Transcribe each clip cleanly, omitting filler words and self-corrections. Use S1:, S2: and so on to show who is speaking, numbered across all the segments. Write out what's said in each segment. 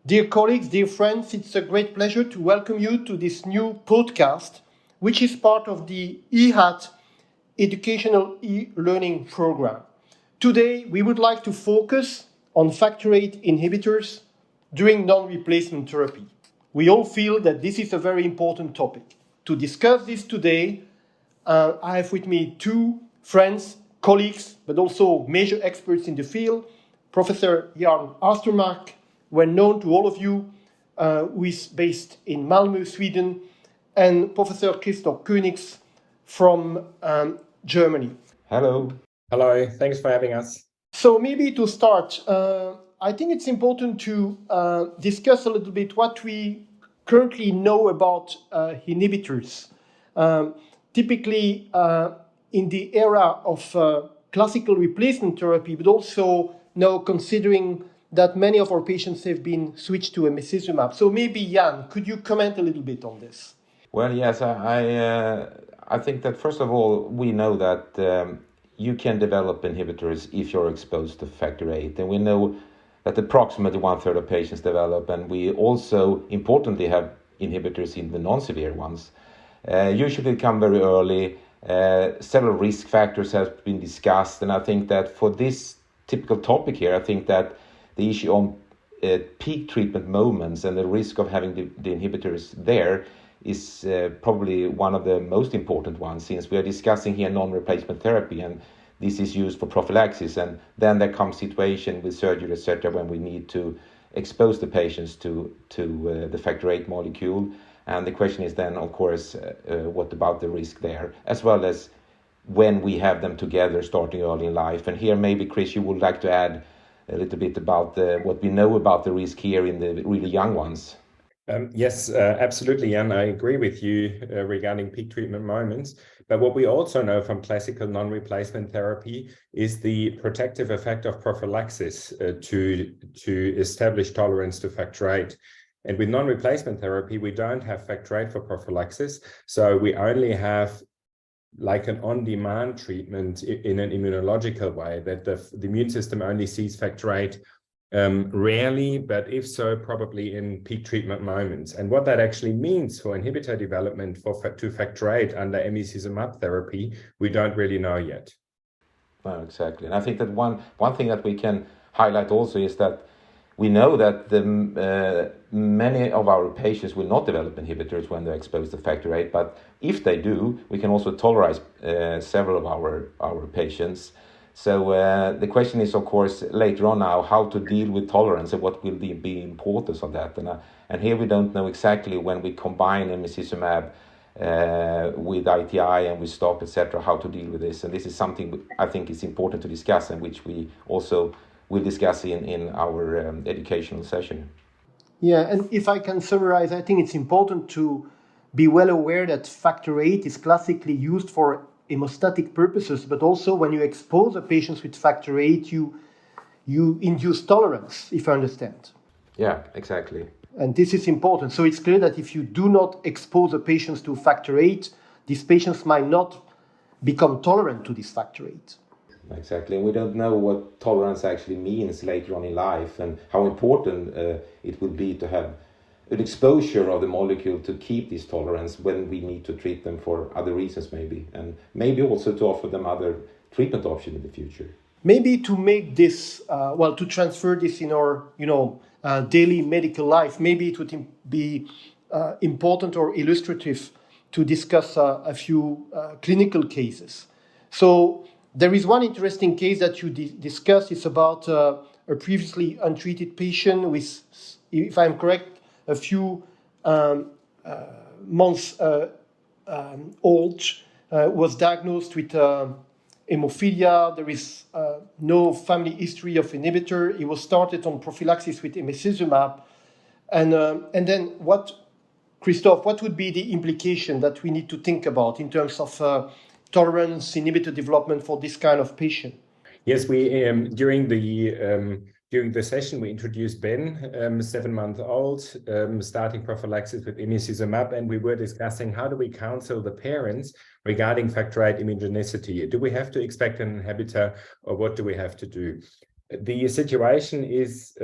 S1: Dear colleagues, dear friends, it's a great pleasure to welcome you to this new podcast, which is part of the EHAT Educational E-Learning Program. Today, we would like to focus on Factor VIII inhibitors during non-replacement therapy. We all feel that this is a very important topic. To discuss this today, I have with me two friends, colleagues, but also major experts in the field, Professor Jan Astermark, well known to all of you, who is based in Malmö, Sweden, and Professor Christoph Königs from Germany.
S2: Hello.
S3: Hello, thanks for having us.
S1: So maybe to start, I think it's important to discuss a little bit what we currently know about inhibitors. Typically, in the era of classical replacement therapy, but also now considering that many of our patients have been switched to emicizumab. So maybe, Jan, could you comment a little bit on this?
S2: Well, yes, I think that first of all, we know that you can develop inhibitors if you're exposed to Factor VIII. And we know that approximately 1/3 of patients develop, and we also importantly have inhibitors in the non-severe ones. Usually come very early. Several risk factors have been discussed, and I think that for this typical topic here, I think that the issue on peak treatment moments and the risk of having the inhibitors there is probably one of the most important ones, since we are discussing here non-replacement therapy, and this is used for prophylaxis, and then there comes situation with surgery, etc., when we need to expose the patients to the Factor VIII molecule. And the question is then, of course, what about the risk there, as well as when we have them together starting early in life. And here maybe, Chris, you would like to add a little bit about what we know about the risk here in the really young ones.
S3: Yes, absolutely, Jan. I agree with you regarding peak treatment moments. But what we also know from classical non-replacement therapy is the protective effect of prophylaxis to establish tolerance to Factor VIII. And with non-replacement therapy, we don't have Factor VIII for prophylaxis. So we only have like an on-demand treatment in an immunological way, that the immune system only sees Factor VIII rarely, but if so, probably in peak treatment moments. And what that actually means for inhibitor development to Factor VIII under emicizumab therapy, we don't really know yet.
S2: No, exactly. And I think that one thing that we can highlight also is that we know that many of our patients will not develop inhibitors when they're exposed to Factor VIII, but if they do, we can also tolerate several of our patients. So the question is, of course, later on now, how to deal with tolerance and what will be the importance of that. And here we don't know exactly when we combine emicizumab with ITI and we stop, etc., how to deal with this. And this is something I think is important to discuss, and which we also will discuss in our educational session.
S1: Yeah, and if I can summarize, I think it's important to be well aware that Factor VIII is classically used for hemostatic purposes, but also when you expose a patient with Factor VIII, you induce tolerance, if I understand.
S2: Yeah, exactly.
S1: And this is important. So it's clear that if you do not expose a patient to Factor VIII, these patients might not become tolerant to this Factor VIII.
S2: Exactly, and we don't know what tolerance actually means later on in life, and how important it will be to have an exposure of the molecule to keep this tolerance when we need to treat them for other reasons maybe, and maybe also to offer them other treatment options in the future.
S1: Maybe to make this, to transfer this in our, daily medical life, maybe it would be important or illustrative to discuss a few clinical cases. So there is one interesting case that you discussed. It's about a previously untreated patient with, if I'm correct, a few months old, was diagnosed with hemophilia. There is no family history of inhibitor. He was started on prophylaxis with emicizumab. And then Christoph, what would be the implication that we need to think about in terms of tolerance inhibitor development for this kind of patient?
S3: Yes, we during the session we introduced Ben, 7-month-old, starting prophylaxis with emicizumab, and we were discussing how do we counsel the parents regarding Factor VIII immunogenicity. Do we have to expect an inhibitor, or what do we have to do? The situation is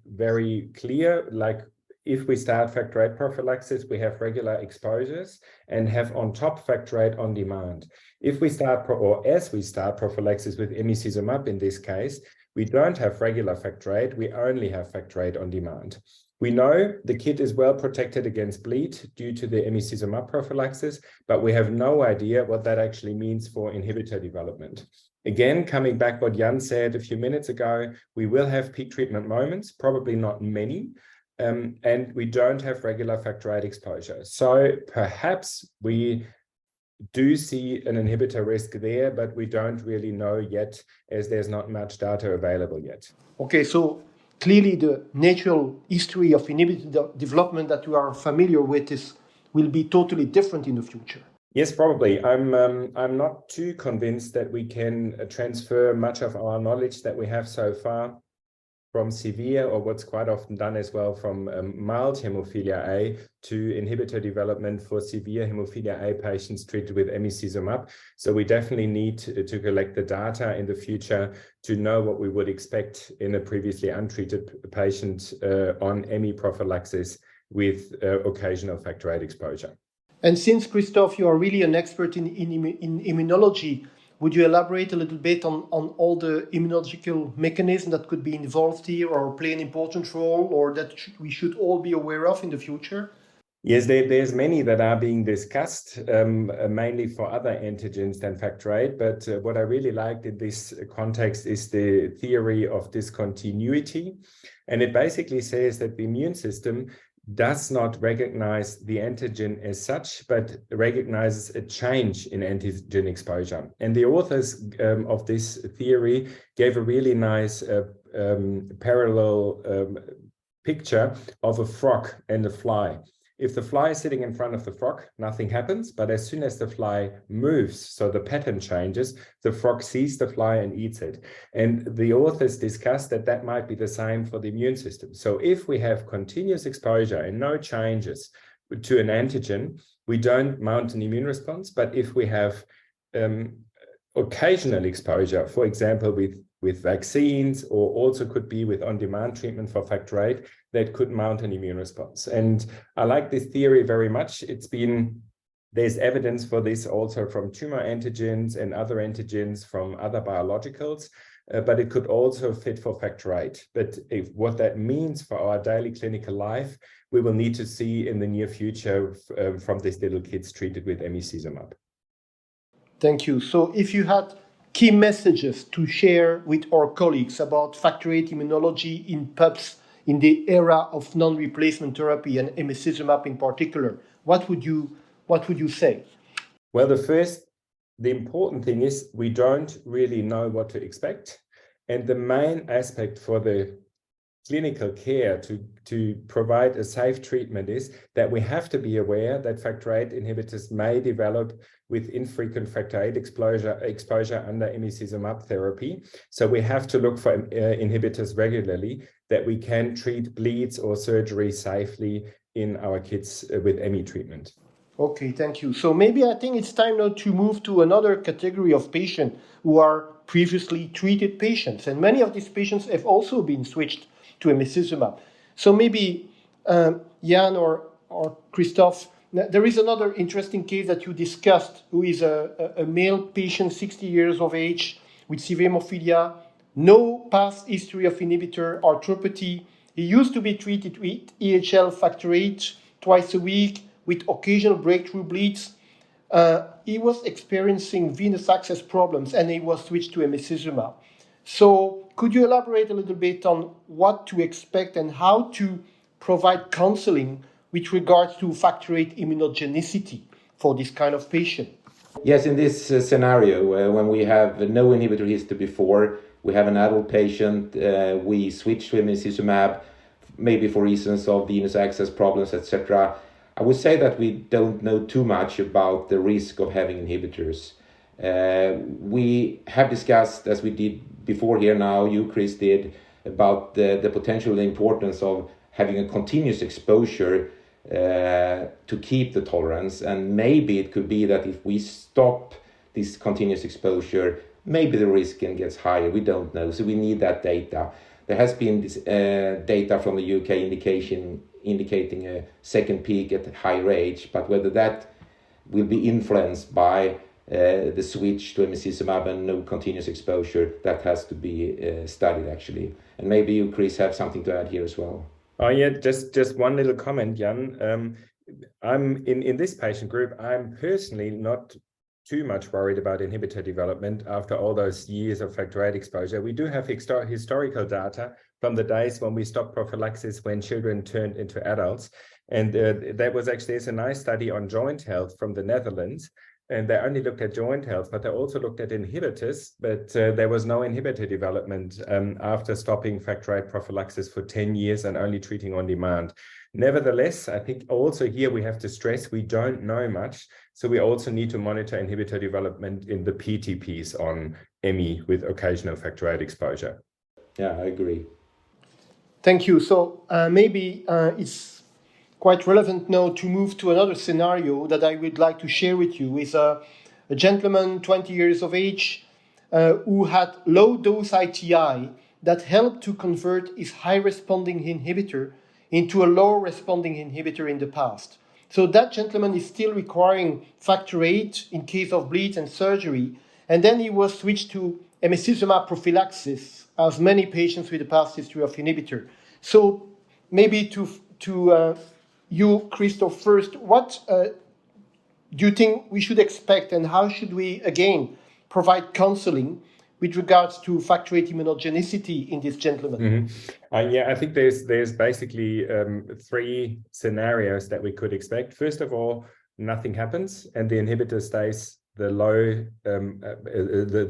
S3: very clear. Like if we start Factor VIII prophylaxis, we have regular exposures and have on top Factor VIII on demand. If we start, as we start prophylaxis with emicizumab in this case, we don't have regular Factor VIII, we only have Factor VIII on demand. We know the kid is well protected against bleed due to the emicizumab prophylaxis, but we have no idea what that actually means for inhibitor development. Again, coming back what Jan said a few minutes ago, we will have peak treatment moments, probably not many, and we don't have regular Factor VIII exposure. So perhaps we do see an inhibitor risk there, but we don't really know yet as there's not much data available yet.
S1: Okay, so clearly the natural history of inhibitor development that we are familiar with will be totally different in the future.
S3: Yes, probably. I'm not too convinced that we can transfer much of our knowledge that we have so far from severe, or what's quite often done as well, from mild hemophilia A to inhibitor development for severe hemophilia A patients treated with emicizumab. So we definitely need to collect the data in the future to know what we would expect in a previously untreated patient on emi prophylaxis with occasional Factor VIII exposure.
S1: And since, Christoph, you are really an expert in immunology, would you elaborate a little bit on all the immunological mechanisms that could be involved here or play an important role, or that we should all be aware of in the future?
S3: Yes, there's many that are being discussed, mainly for other antigens than Factor VIII. But what I really liked in this context is the theory of discontinuity. And it basically says that the immune system does not recognize the antigen as such, but recognizes a change in antigen exposure. And the authors of this theory gave a really nice parallel picture of a frog and a fly. If the fly is sitting in front of the frog, nothing happens. But as soon as the fly moves, so the pattern changes, the frog sees the fly and eats it. And the authors discussed that might be the same for the immune system. So if we have continuous exposure and no changes to an antigen, we don't mount an immune response. But if we have occasional exposure, for example, with vaccines, or also could be with on-demand treatment for Factor VIII, that could mount an immune response. And I like this theory very much. There's evidence for this also from tumor antigens and other antigens from other biologicals, but it could also fit for Factor VIII. But what that means for our daily clinical life, we will need to see in the near future from these little kids treated with emicizumab.
S1: Thank you. So if you had key messages to share with our colleagues about Factor VIII immunology in PUBs in the era of non-replacement therapy and emicizumab in particular, what would you say?
S3: Well, the important thing is we don't really know what to expect. And the main aspect for the clinical care to provide a safe treatment is that we have to be aware that Factor VIII inhibitors may develop with infrequent Factor VIII exposure under emicizumab therapy. So we have to look for inhibitors regularly that we can treat bleeds or surgery safely in our kids with emi treatment.
S1: Okay, thank you. So maybe I think it's time now to move to another category of patients who are previously treated patients. And many of these patients have also been switched to emicizumab. So maybe Jan or Christoph, there is another interesting case that you discussed, who is a male patient, 60 years of age, with severe hemophilia, no past history of inhibitor arthropathy. He used to be treated with EHL Factor VIII twice a week with occasional breakthrough bleeds. He was experiencing venous access problems and he was switched to emicizumab. So could you elaborate a little bit on what to expect and how to provide counseling with regards to Factor VIII immunogenicity for this kind of patient?
S2: Yes, in this scenario, when we have no inhibitor history before, we have an adult patient, we switch to emicizumab, maybe for reasons of venous access problems, etc. I would say that we don't know too much about the risk of having inhibitors. We have discussed, as we did before here now, you, Chris, did, about the potential importance of having a continuous exposure to keep the tolerance. And maybe it could be that if we stop this continuous exposure, maybe the risk gets higher. We don't know. So we need that data. There has been this data from the UK indicating a second peak at a higher age, but whether that will be influenced by the switch to emicizumab and no continuous exposure, that has to be studied actually. And maybe you, Chris, have something to add here as well.
S3: Oh yeah, just one little comment, Jan. I'm in this patient group, I'm personally not too much worried about inhibitor development after all those years of Factor VIII exposure. We do have historical data from the days when we stopped prophylaxis when children turned into adults. And there's a nice study on joint health from the Netherlands. And they only looked at joint health, but they also looked at inhibitors, but there was no inhibitor development after stopping Factor VIII prophylaxis for 10 years and only treating on demand. Nevertheless, I think also here we have to stress we don't know much, so we also need to monitor inhibitor development in the PTPs on ME with occasional Factor VIII exposure.
S2: Yeah, I agree.
S1: Thank you. So maybe it's quite relevant now to move to another scenario that I would like to share with you. Is a gentleman, 20 years of age, who had low-dose ITI that helped to convert his high-responding inhibitor into a low-responding inhibitor in the past. So that gentleman is still requiring Factor VIII in case of bleeds and surgery, and then he was switched to emicizumab prophylaxis, as many patients with a past history of inhibitor. So maybe to you, Christoph, first, what do you think we should expect, and how should we, again, provide counseling with regards to Factor VIII immunogenicity in this gentleman?
S3: Mm-hmm. Yeah, I think there's basically three scenarios that we could expect. First of all, nothing happens and the inhibitor stays the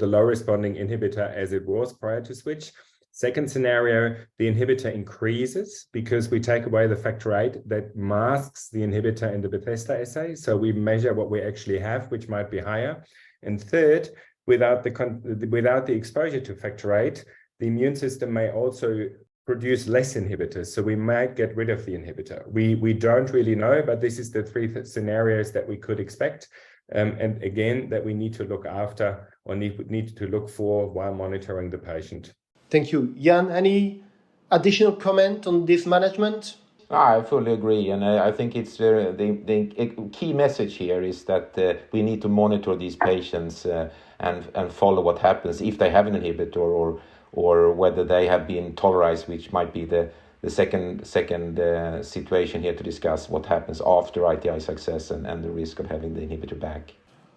S3: low responding inhibitor as it was prior to switch. Second scenario, the inhibitor increases because we take away the Factor VIII that masks the inhibitor in the Bethesda assay. So we measure what we actually have, which might be higher. And third, without the exposure to Factor VIII, the immune system may also produce less inhibitors. So we might get rid of the inhibitor. We don't really know, but this is the three scenarios that we could expect. And again, that we need to look after or need to look for while monitoring the patient.
S1: Thank you. Jan, any additional comment on this management?
S2: I fully agree, and I think it's the key message here is that we need to monitor these patients and follow what happens if they have an inhibitor or whether they have been tolerized, which might be the second situation here to discuss what happens after ITI success and the risk of having the inhibitor back.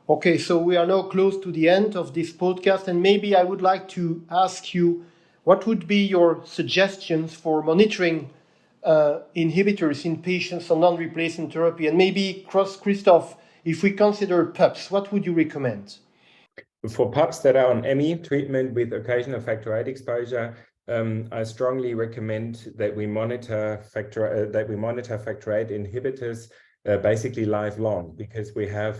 S1: Okay, so we are now close to the end of this podcast, and maybe I would like to ask you, what would be your suggestions for monitoring inhibitors in patients on non-replacement therapy? And maybe, Christoph, if we consider PUPs, what would you recommend?
S3: For PUPs that are on ME treatment with occasional Factor VIII exposure, I strongly recommend that we monitor Factor VIII inhibitors basically lifelong, because we have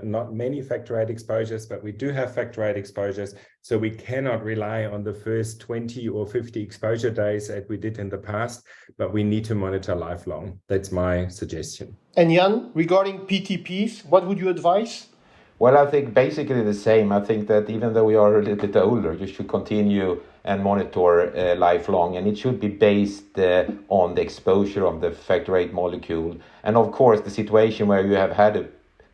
S3: not many Factor VIII exposures, but we do have Factor VIII exposures, so we cannot rely on the first 20 or 50 exposure days as we did in the past, but we need to monitor lifelong. That's my suggestion.
S1: And Jan, regarding PTPs, what would you advise?
S2: Well, I think basically the same. I think that even though we are a little bit older, you should continue and monitor lifelong, and it should be based on the exposure of the Factor VIII molecule. And of course, the situation where you have had a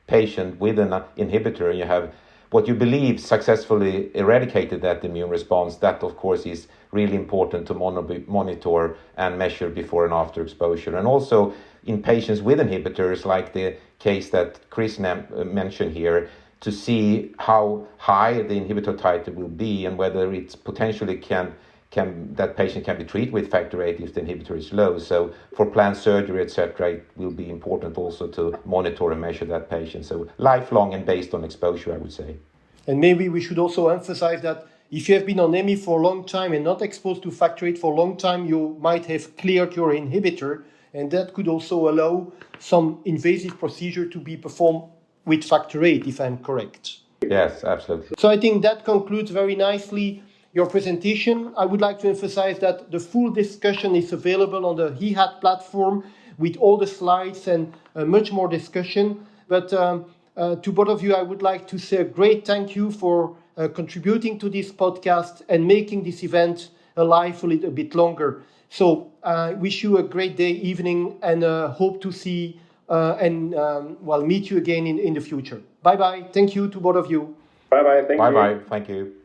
S2: patient with an inhibitor and you have what you believe successfully eradicated that immune response, that of course is really important to monitor and measure before and after exposure. And also in patients with inhibitors, like the case that Chris mentioned here, to see how high the inhibitor titer will be and whether it's potentially that patient can be treated with Factor VIII if the inhibitor is low. So for planned surgery, etc., it will be important also to monitor and measure that patient. So lifelong and based on exposure, I would say.
S1: And maybe we should also emphasize that if you have been on ME for a long time and not exposed to Factor VIII for a long time, you might have cleared your inhibitor, and that could also allow some invasive procedure to be performed with Factor VIII, if I'm correct.
S2: Yes, absolutely.
S1: So I think that concludes very nicely your presentation. I would like to emphasize that the full discussion is available on the EHAT platform with all the slides and much more discussion. But to both of you, I would like to say a great thank you for contributing to this podcast and making this event alive a little bit longer. So I wish you a great day, evening, and hope to see meet you again in the future. Bye-bye. Thank you to both of you.
S3: Bye-bye. Thank you.
S2: Bye-bye. Thank you.